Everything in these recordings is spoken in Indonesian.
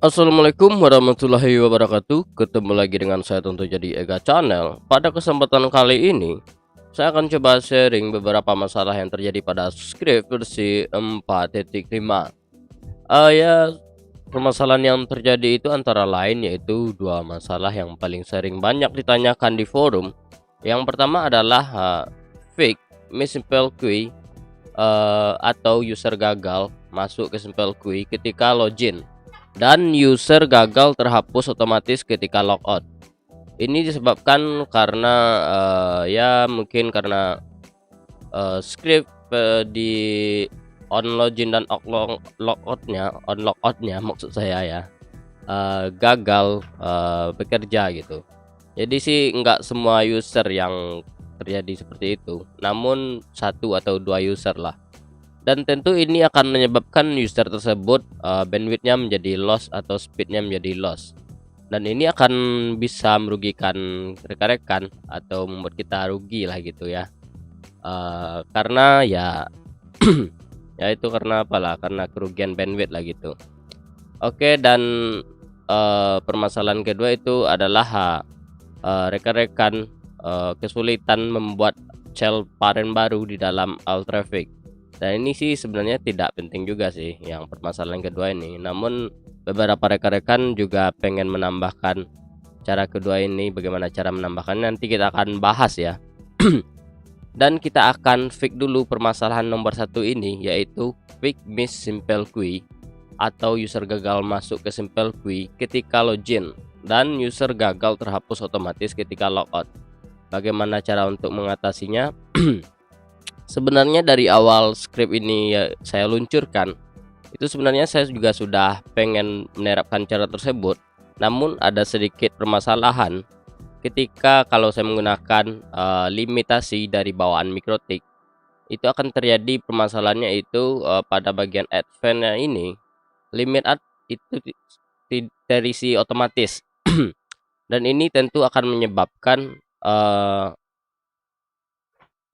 Assalamualaikum warahmatullahi wabarakatuh. Ketemu lagi dengan saya tentu jadi Ega Channel. Pada kesempatan kali ini saya akan coba sharing beberapa masalah yang terjadi pada script versi 4.5. Ya, permasalahan yang terjadi itu antara lain yaitu dua masalah yang paling sering banyak ditanyakan di forum. Yang pertama adalah fake misspell queue atau user gagal masuk ke simple queue ketika login dan user gagal terhapus otomatis ketika logout. Ini disebabkan karena ya mungkin karena script di on login dan on logoutnya maksud saya ya gagal bekerja gitu. Jadi sih nggak semua user yang terjadi seperti itu, namun satu atau dua user lah. Dan tentu ini akan menyebabkan user tersebut bandwidthnya menjadi loss atau speednya menjadi loss. Dan ini akan bisa merugikan rekan-rekan atau membuat kita rugi lah gitu ya. Karena ya ya itu karena apalah, karena kerugian bandwidth lah gitu. Oke, dan permasalahan kedua itu adalah rekan-rekan kesulitan membuat shell parent baru di dalam alt traffic. Dan ini sih sebenarnya tidak penting juga sih yang permasalahan kedua ini. Namun beberapa rekan-rekan juga pengen menambahkan cara kedua ini. Bagaimana cara menambahkannya nanti kita akan bahas ya. Dan kita akan fix dulu permasalahan nomor satu ini, yaitu fix miss simple queue atau user gagal masuk ke simple queue ketika login dan user gagal terhapus otomatis ketika logout. Bagaimana cara untuk mengatasinya? Sebenarnya dari awal script ini ya saya luncurkan, itu sebenarnya saya juga sudah pengen menerapkan cara tersebut. Namun ada sedikit permasalahan ketika kalau saya menggunakan limitasi dari bawaan MikroTik. Itu akan terjadi permasalahannya itu pada bagian advance ini, limit add itu terisi otomatis. Dan ini tentu akan menyebabkan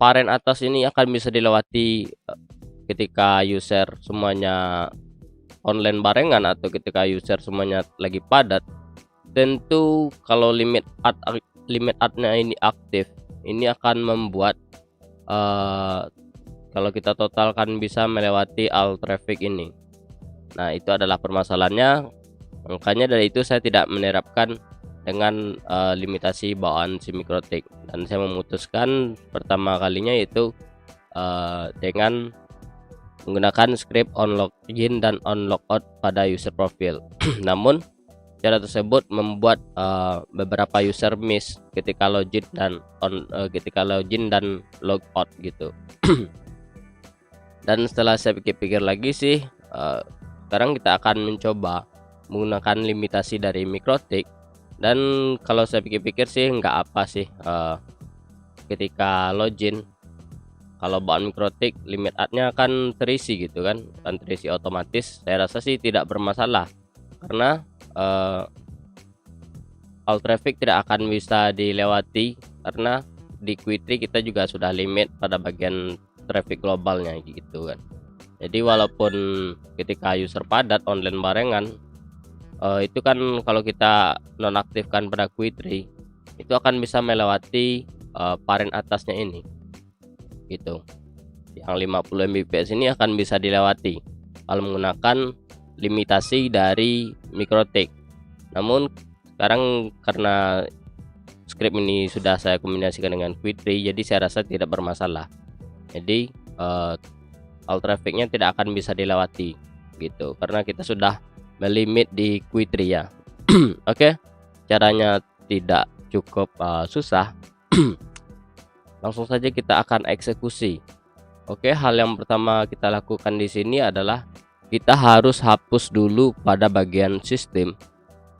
parent atas ini akan bisa dilewati ketika user semuanya online barengan atau ketika user semuanya lagi padat. Tentu kalau limit add-nya ini aktif, ini akan membuat kalau kita totalkan bisa melewati alt traffic ini. Nah, itu adalah permasalahannya. Makanya dari itu saya tidak menerapkan dengan limitasi bawaan si MikroTik, dan saya memutuskan pertama kalinya yaitu dengan menggunakan script on login dan on logout pada user profile. Namun cara tersebut membuat beberapa user miss ketika login dan logout gitu. Dan setelah saya pikir-pikir lagi sih, sekarang kita akan mencoba menggunakan limitasi dari MikroTik. Dan kalau saya pikir-pikir sih nggak apa sih ketika login, kalau bawaan MikroTik limit add-nya akan terisi gitu kan terisi otomatis. Saya rasa sih tidak bermasalah karena alt traffic tidak akan bisa dilewati, karena di Quitree kita juga sudah limit pada bagian traffic globalnya gitu kan. Jadi walaupun ketika user padat online barengan, itu kan kalau kita nonaktifkan pada Quitree itu akan bisa melewati parent atasnya ini gitu. Yang 50 Mbps ini akan bisa dilewati kalau menggunakan limitasi dari MikroTik. Namun sekarang karena script ini sudah saya kombinasikan dengan Quitree, jadi saya rasa tidak bermasalah. Jadi alt trafficnya tidak akan bisa dilewati gitu karena kita sudah melimit di Quitree ya. Oke, caranya tidak cukup susah. Langsung saja kita akan eksekusi. Oke, hal yang pertama kita lakukan di sini adalah kita harus hapus dulu pada bagian sistem.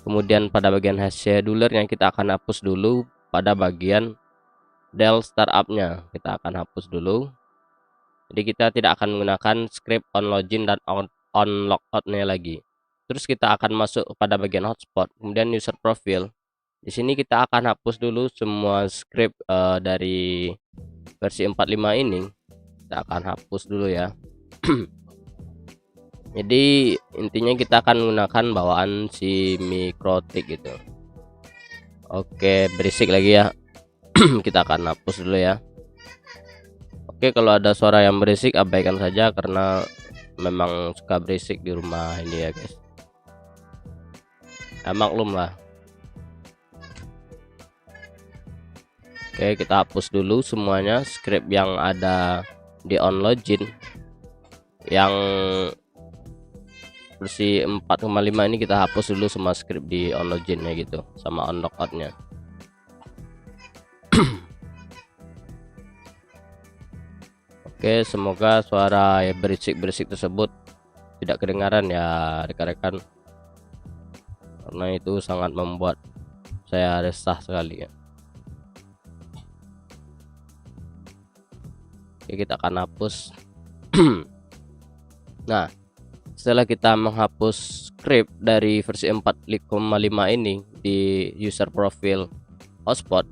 Kemudian pada bagian hash schedulernya kita akan hapus dulu, pada bagian del startupnya kita akan hapus dulu. Jadi kita tidak akan menggunakan script on login dan on logoutnya lagi. Terus kita akan masuk pada bagian hotspot, kemudian user profile. Di sini kita akan hapus dulu semua script dari versi 45 ini. Kita akan hapus dulu ya. Jadi intinya kita akan menggunakan bawaan si Mikrotik gitu. Oke, berisik lagi ya. Kita akan hapus dulu ya. Oke, kalau ada suara yang berisik abaikan saja karena memang suka berisik di rumah ini ya guys. Ya, maklum lah. Oke, kita hapus dulu semuanya script yang ada di OnLogin yang versi 4,5 ini. Kita hapus dulu semua script di OnLogin ya gitu, sama onLogout-nya. Oke, semoga suara ya berisik-berisik tersebut tidak kedengaran ya rekan-rekan, karena itu sangat membuat saya resah sekali ya. Oke, kita akan hapus. Nah, setelah kita menghapus script dari versi 4,5 ini di user profile hotspot,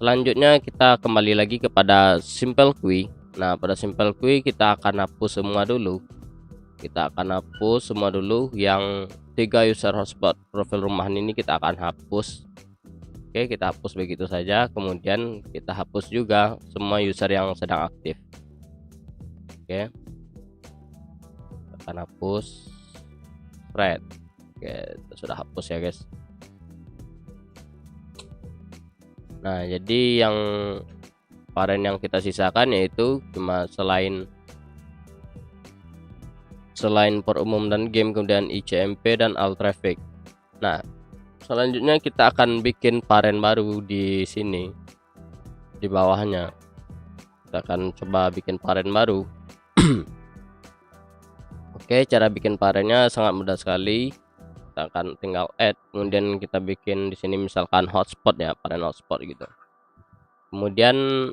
selanjutnya kita kembali lagi kepada simple queue. Nah, pada simple queue kita akan hapus semua dulu. Kita akan hapus semua dulu yang 3 user hotspot profil rumahan ini kita akan hapus. Oke, kita hapus begitu saja. Kemudian kita hapus juga semua user yang sedang aktif. Oke, kita akan hapus thread. Oke, kita sudah hapus ya guys. Nah, jadi yang varian yang kita sisakan yaitu cuma selain per umum dan game, kemudian ICMP dan alt traffic. Nah, selanjutnya kita akan bikin varian baru di sini di bawahnya. Kita akan coba bikin varian baru. Oke, cara bikin variannya sangat mudah sekali. Kita akan tinggal add, kemudian kita bikin di sini misalkan hotspot ya, varian hotspot gitu. Kemudian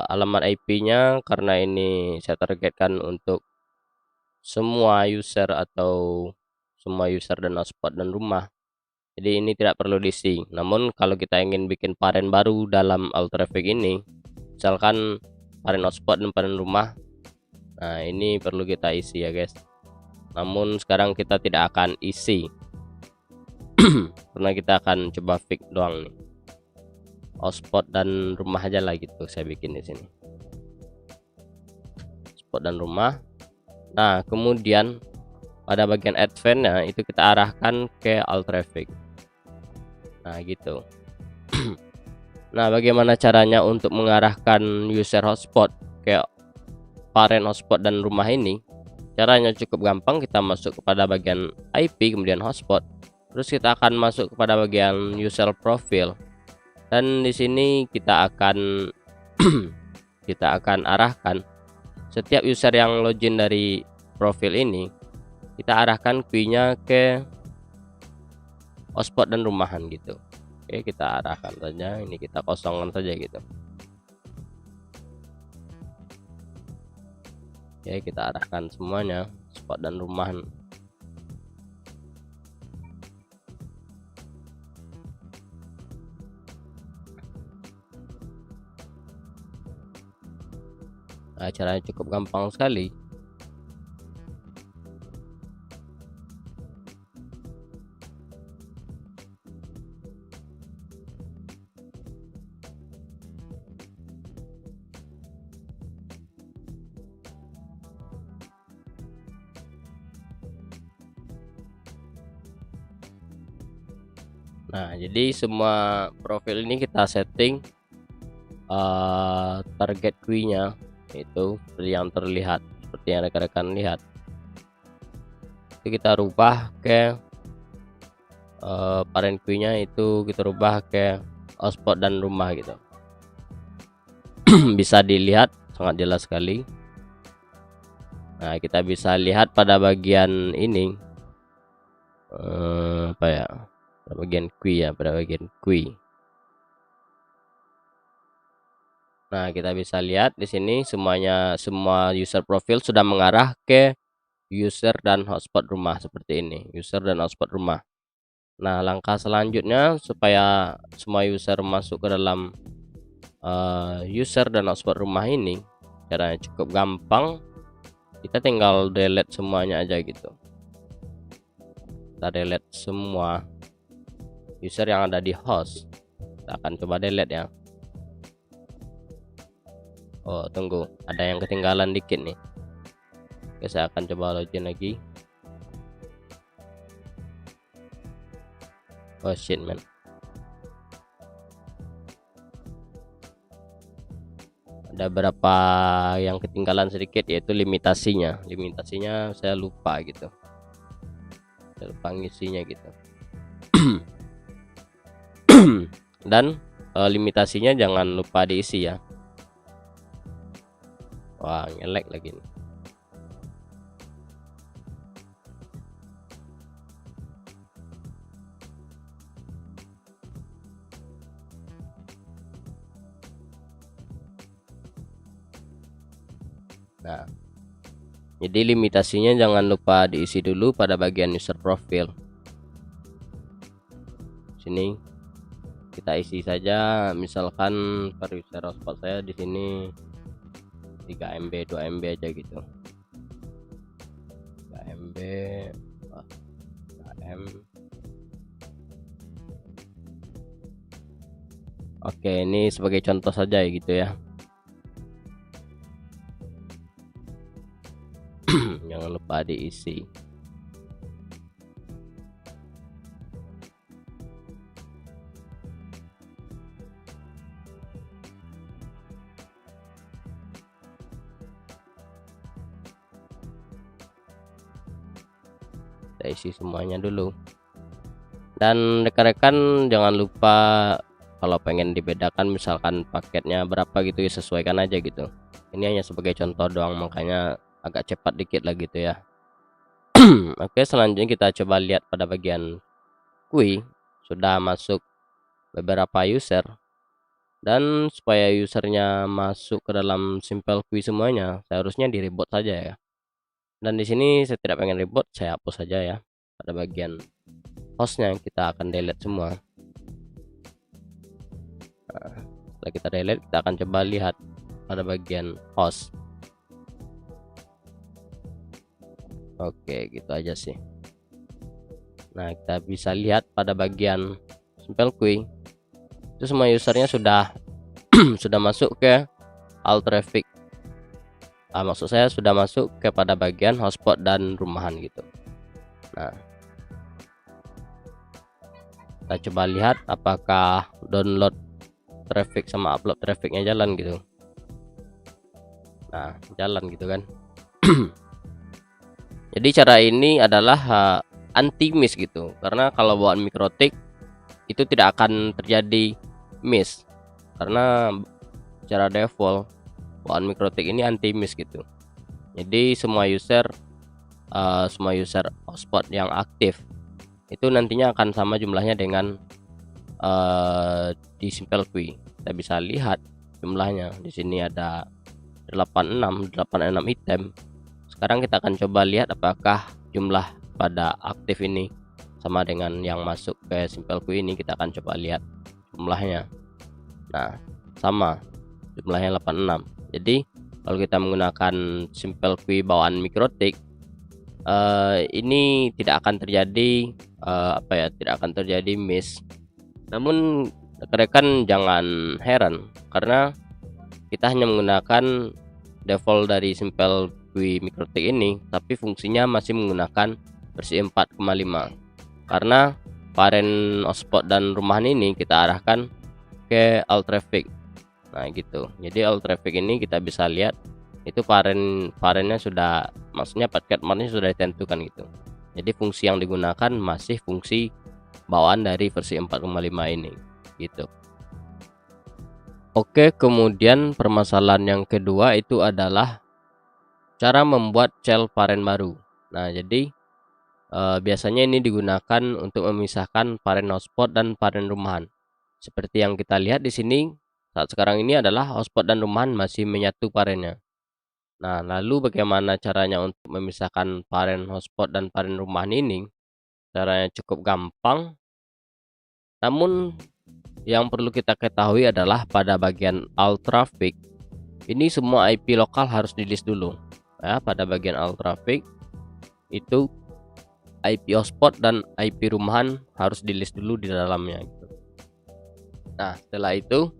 alamat IP-nya karena ini saya targetkan untuk semua user atau semua user dan hotspot dan rumah, jadi ini tidak perlu diisi. Namun kalau kita ingin bikin varian baru dalam alt traffic ini, misalkan varian hotspot dan varian rumah, nah ini perlu kita isi ya guys. Namun sekarang kita tidak akan isi karena kita akan coba fix doang nih, hotspot dan rumah aja lah gitu saya bikin di sini, hotspot dan rumah. Nah, kemudian pada bagian advance-nya itu kita arahkan ke alt traffic. Nah, gitu. Nah, bagaimana caranya untuk mengarahkan user hotspot ke parent hotspot dan rumah ini? Caranya cukup gampang. Kita masuk kepada bagian IP, kemudian hotspot. Terus kita akan masuk kepada bagian user profile. Dan di sini kita akan kita akan arahkan setiap user yang login dari profil ini, kita arahkan queue-nya ke hotspot dan rumahan gitu. Oke, kita arahkan saja, ini kita kosongkan saja gitu. Oke, kita arahkan semuanya hotspot dan rumahan. Nah, caranya cukup gampang sekali. Nah, jadi semua profil ini kita setting target queue-nya itu yang terlihat seperti yang rekan-rekan lihat. Itu kita rubah ke parent queue-nya itu kita rubah ke hotspot dan rumah gitu. Bisa dilihat sangat jelas sekali. Nah, kita bisa lihat pada bagian ini apa ya, pada bagian queue ya, pada bagian queue. Nah, kita bisa lihat di sini semuanya, semua user profil sudah mengarah ke user dan hotspot rumah seperti ini, user dan hotspot rumah. Nah, langkah selanjutnya supaya semua user masuk ke dalam user dan hotspot rumah ini, caranya cukup gampang. Kita tinggal delete semuanya aja gitu. Kita delete semua user yang ada di host. Kita akan coba delete ya. Oh tunggu, ada yang ketinggalan dikit nih. Oke, saya akan coba login lagi. Oh shit man, ada berapa yang ketinggalan sedikit, yaitu limitasinya saya lupa gitu, saya lupa ngisinya gitu. Dan limitasinya jangan lupa diisi ya. Wah ngelek lagi nih. Nah, jadi limitasinya jangan lupa diisi dulu pada bagian user profile. Sini kita isi saja, misalkan per user hotspot saya di sini 3 MB 2 MB aja gitu. 3 MB 3 M. Oke, ini sebagai contoh saja ya gitu ya. Jangan lupa diisi. Kita isi semuanya dulu. Dan rekan-rekan jangan lupa kalau pengen dibedakan misalkan paketnya berapa gitu ya, sesuaikan aja gitu. Ini hanya sebagai contoh doang, makanya agak cepat dikit lah gitu ya. Oke, selanjutnya kita coba lihat pada bagian GUI. Sudah masuk beberapa user, dan supaya usernya masuk ke dalam simple GUI semuanya, seharusnya di reboot saja ya. Dan di sini saya tidak pengen reboot, saya hapus saja ya. Pada bagian hostnya kita akan delete semua. Nah, setelah kita delete, kita akan coba lihat pada bagian host. Oke, gitu aja sih. Nah, kita bisa lihat pada bagian simple GUI itu semua usernya sudah sudah masuk ke alt traffic. Maksud saya sudah masuk kepada bagian hotspot dan rumahan gitu. Nah, kita coba lihat apakah download traffic sama upload trafficnya jalan gitu. Nah, jalan gitu kan. Jadi cara ini adalah anti miss gitu, karena kalau bawaan mikrotik itu tidak akan terjadi miss, karena secara default bawaan mikrotik ini anti miss gitu. Jadi semua user hotspot yang aktif itu nantinya akan sama jumlahnya dengan di simple GUI. Kita bisa lihat jumlahnya di sini ada 86 item. Sekarang kita akan coba lihat apakah jumlah pada aktif ini sama dengan yang masuk ke simple GUI ini. Kita akan coba lihat jumlahnya. Nah, sama jumlahnya 86. Jadi kalau kita menggunakan simple GUI bawaan mikrotik, ini tidak akan terjadi tidak akan terjadi miss. Namun rekan-rekan jangan heran, karena kita hanya menggunakan default dari simple GUI mikrotik ini, tapi fungsinya masih menggunakan versi 4,5, karena parent hotspot dan rumahan ini kita arahkan ke alt traffic. Nah gitu, jadi alt traffic ini kita bisa lihat itu parentnya sudah, maksudnya paket marknya sudah ditentukan gitu. Jadi fungsi yang digunakan masih fungsi bawaan dari versi 4,5 ini gitu. Oke, kemudian permasalahan yang kedua itu adalah cara membuat child parent baru. Nah, jadi biasanya ini digunakan untuk memisahkan parent hotspot dan parent rumahan. Seperti yang kita lihat di sini, saat sekarang ini adalah hotspot dan rumahan masih menyatu parentnya. Nah, lalu bagaimana caranya untuk memisahkan parent hotspot dan parent rumahan ini? Caranya cukup gampang. Namun yang perlu kita ketahui adalah pada bagian alt traffic ini semua IP lokal harus di list dulu. ya. Pada bagian alt traffic itu IP hotspot dan IP rumahan harus di list dulu di dalamnya gitu. Nah, setelah itu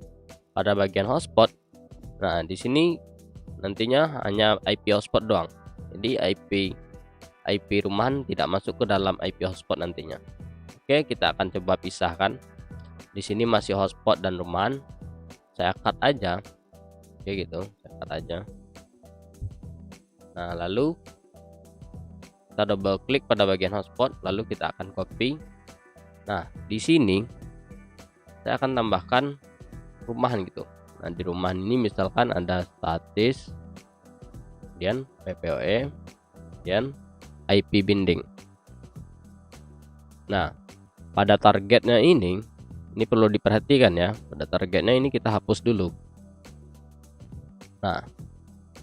pada bagian hotspot, nah di sini nantinya hanya IP hotspot doang. Jadi IP rumahan tidak masuk ke dalam IP hotspot nantinya. Oke, kita akan coba pisahkan. Di sini masih hotspot dan rumahan. Saya cut aja. Oke gitu, saya cut aja. Nah, lalu kita double klik pada bagian hotspot, lalu kita akan copy. Nah, di sini saya akan tambahkan rumahan gitu. Nah, di rumahan ini misalkan ada statis, kemudian PPOE, kemudian IP binding. Nah, pada targetnya ini perlu diperhatikan ya. Pada targetnya ini kita hapus dulu. Nah,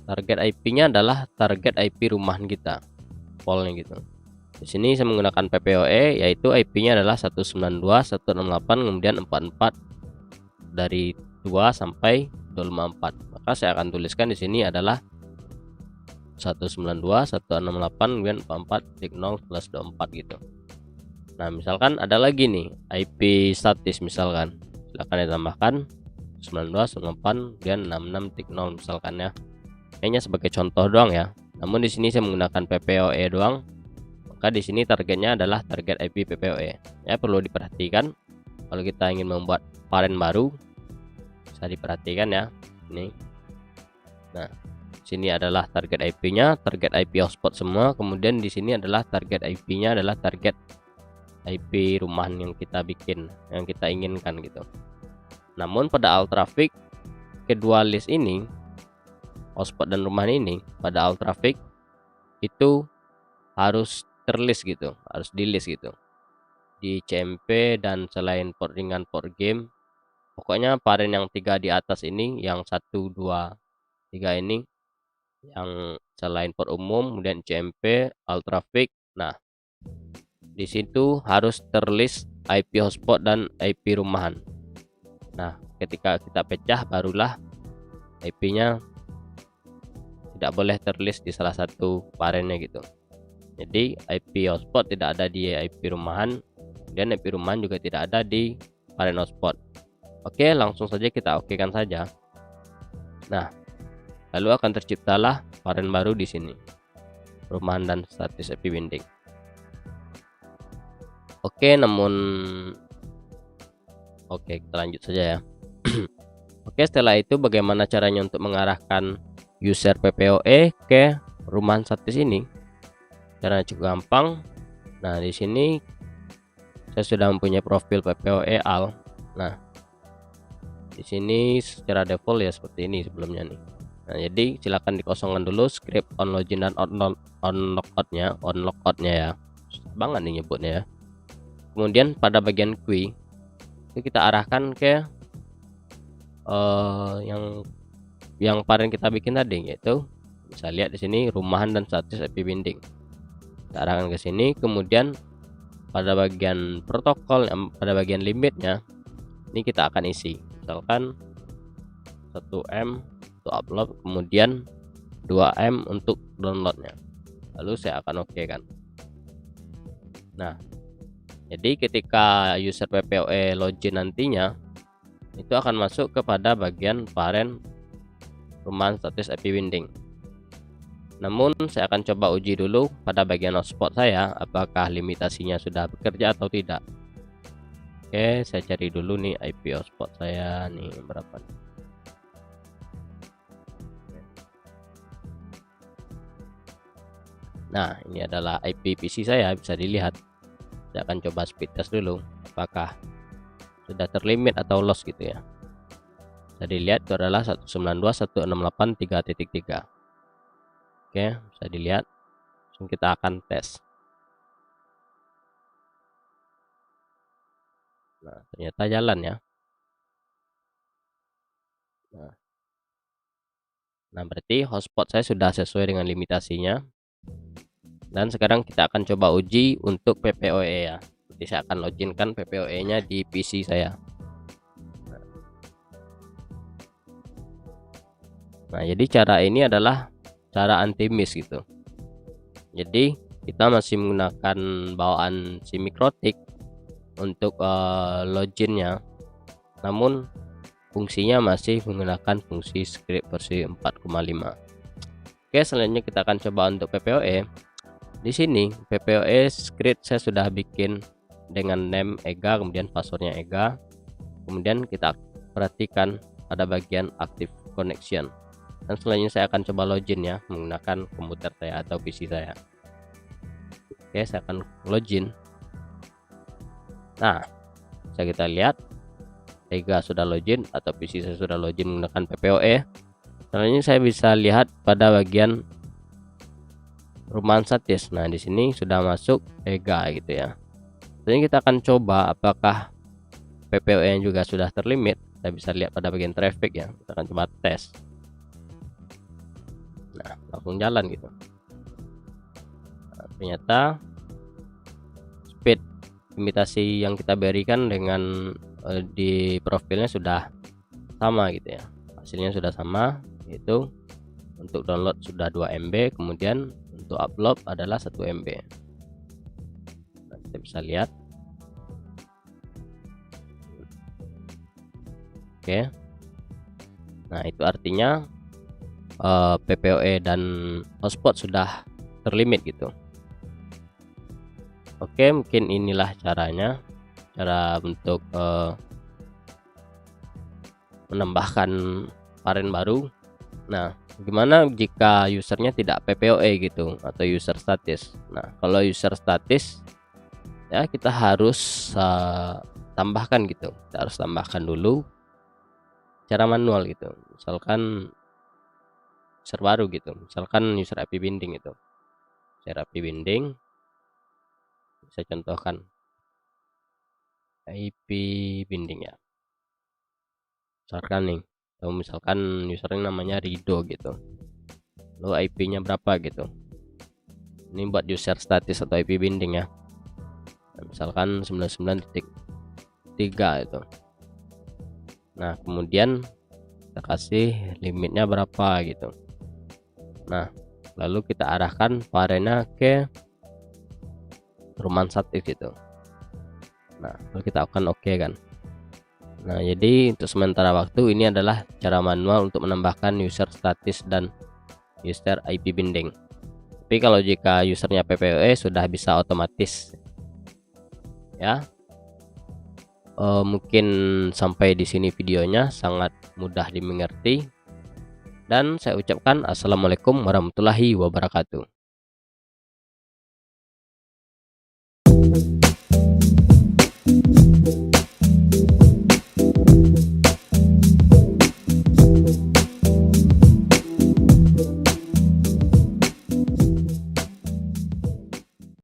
target IP-nya adalah target IP rumahan kita. Polnya gitu. Di sini saya menggunakan PPOE, yaitu IP-nya adalah 192.168 kemudian 44 dari 2 sampai 254. Maka saya akan tuliskan di sini adalah 192.168 kemudian 44.0/24 gitu. Nah, misalkan ada lagi nih IP statis misalkan. Silakan ditambahkan 92.168 kemudian 66.0 misalkan ya. Hanya sebagai contoh doang ya. Namun di sini saya menggunakan PPOE doang. Maka di sini targetnya adalah target IP PPOE. Ya, perlu diperhatikan kalau kita ingin membuat varian baru bisa diperhatikan ya. Ini. Nah, sini adalah target IP-nya, target IP hotspot semua. Kemudian di sini adalah target IP-nya adalah target IP rumahan yang kita bikin, yang kita inginkan gitu. Namun pada alt traffic kedua list ini, hotspot dan rumahan ini, pada alt traffic itu harus terlist gitu, harus di list gitu di CMP dan selain port ringan port game. Pokoknya varian yang 3 di atas ini, yang 1 2 3 ini, yang selain port umum kemudian CMP alt traffic. Nah, di situ harus terlist IP hotspot dan IP rumahan. Nah, ketika kita pecah barulah IP-nya tidak boleh terlist di salah satu variannya gitu. Jadi IP hotspot tidak ada di IP rumahan dan IP rumahan juga tidak ada di varian hotspot. Oke, langsung saja kita okekan saja. Nah, lalu akan terciptalah varian baru di sini, rumahan dan statis IP binding. Oke, kita lanjut saja ya. Oke, setelah itu bagaimana caranya untuk mengarahkan user PPOE ke rumahan statis ini? Caranya cukup gampang. Nah, di sini saya sudah mempunyai profil PPOE al. Nah, di sini secara default ya seperti ini sebelumnya nih. Nah, jadi silakan dikosongkan dulu script on login dan on logoutnya ya. Banget nih nyebutnya ya. Kemudian pada bagian queue itu kita arahkan ke yang varian kita bikin tadi, yaitu bisa lihat di sini rumahan dan statis IP binding. Kita arahkan ke sini. Kemudian pada bagian protokol, pada bagian limitnya ini kita akan isi misalkan 1M untuk upload, kemudian 2M untuk downloadnya. Lalu saya akan oke kan. Nah, jadi ketika user PPOE login nantinya itu akan masuk kepada bagian varian rumahan statis IP binding. Namun saya akan coba uji dulu pada bagian hotspot saya apakah limitasinya sudah bekerja atau tidak. Oke, saya cari dulu nih IP hotspot saya nih berapa nih. Nah, ini adalah IP PC saya, bisa dilihat. Saya akan coba speed test dulu apakah sudah terlimit atau loss gitu ya. Bisa dilihat itu adalah 192.168.3.3. Oke, bisa dilihat. Langsung kita akan tes. Nah, ternyata jalan ya. Nah, berarti hotspot saya sudah sesuai dengan limitasinya. Dan sekarang kita akan coba uji untuk PPOE ya. Jadi saya akan loginkan PPOE-nya di PC saya. Nah, jadi cara ini adalah cara anti miss gitu. Jadi kita masih menggunakan bawaan si Mikrotik untuk loginnya, namun fungsinya masih menggunakan fungsi script versi 4,5. Oke, selanjutnya kita akan coba untuk PPOE. Di sini PPOE script saya sudah bikin dengan name Ega, kemudian passwordnya Ega. Kemudian kita perhatikan pada bagian active connection. Dan selanjutnya saya akan coba login ya menggunakan komputer saya atau PC saya. Oke, saya akan login. Nah, bisa kita lihat Ega sudah login atau PC saya sudah login menggunakan PPOE. Selanjutnya saya bisa lihat pada bagian Rumahan statis. Nah, di sini sudah masuk Ega gitu ya. Jadi kita akan coba apakah PPOE juga sudah terlimit. Saya bisa lihat pada bagian traffic ya. Kita akan coba tes. Nah, langsung jalan gitu. Nah, ternyata speed imitasi yang kita berikan dengan di profilnya sudah sama gitu ya. Hasilnya sudah sama, yaitu untuk download sudah 2 MB, kemudian untuk upload adalah 1 MB. Nah, kita bisa lihat. Oke. Nah, itu artinya PPOE dan hotspot sudah terlimit gitu. Oke, mungkin inilah caranya, cara untuk menambahkan varian baru. Nah, gimana jika usernya tidak PPOE gitu atau user statis? Nah, kalau user statis ya kita harus tambahkan gitu. Kita harus tambahkan dulu cara manual gitu. Misalkan user baru gitu. Misalkan user IP binding itu. User IP binding. Saya contohkan IP binding ya. Misalkan nih, atau misalkan usernya namanya Rido gitu. Lalu IP-nya berapa gitu. Ini buat user statis atau IP binding ya. Nah, misalkan 99.3 itu. Nah, kemudian kita kasih limitnya berapa gitu. Nah, lalu kita arahkan variannya ke Rumahan statis gitu. Nah, lalu kita akan oke kan. Nah, jadi untuk sementara waktu ini adalah cara manual untuk menambahkan user statis dan user IP binding. Tapi kalau jika usernya PPOE sudah bisa otomatis ya. Mungkin sampai di sini videonya, sangat mudah dimengerti. Dan saya ucapkan assalamualaikum warahmatullahi wabarakatuh.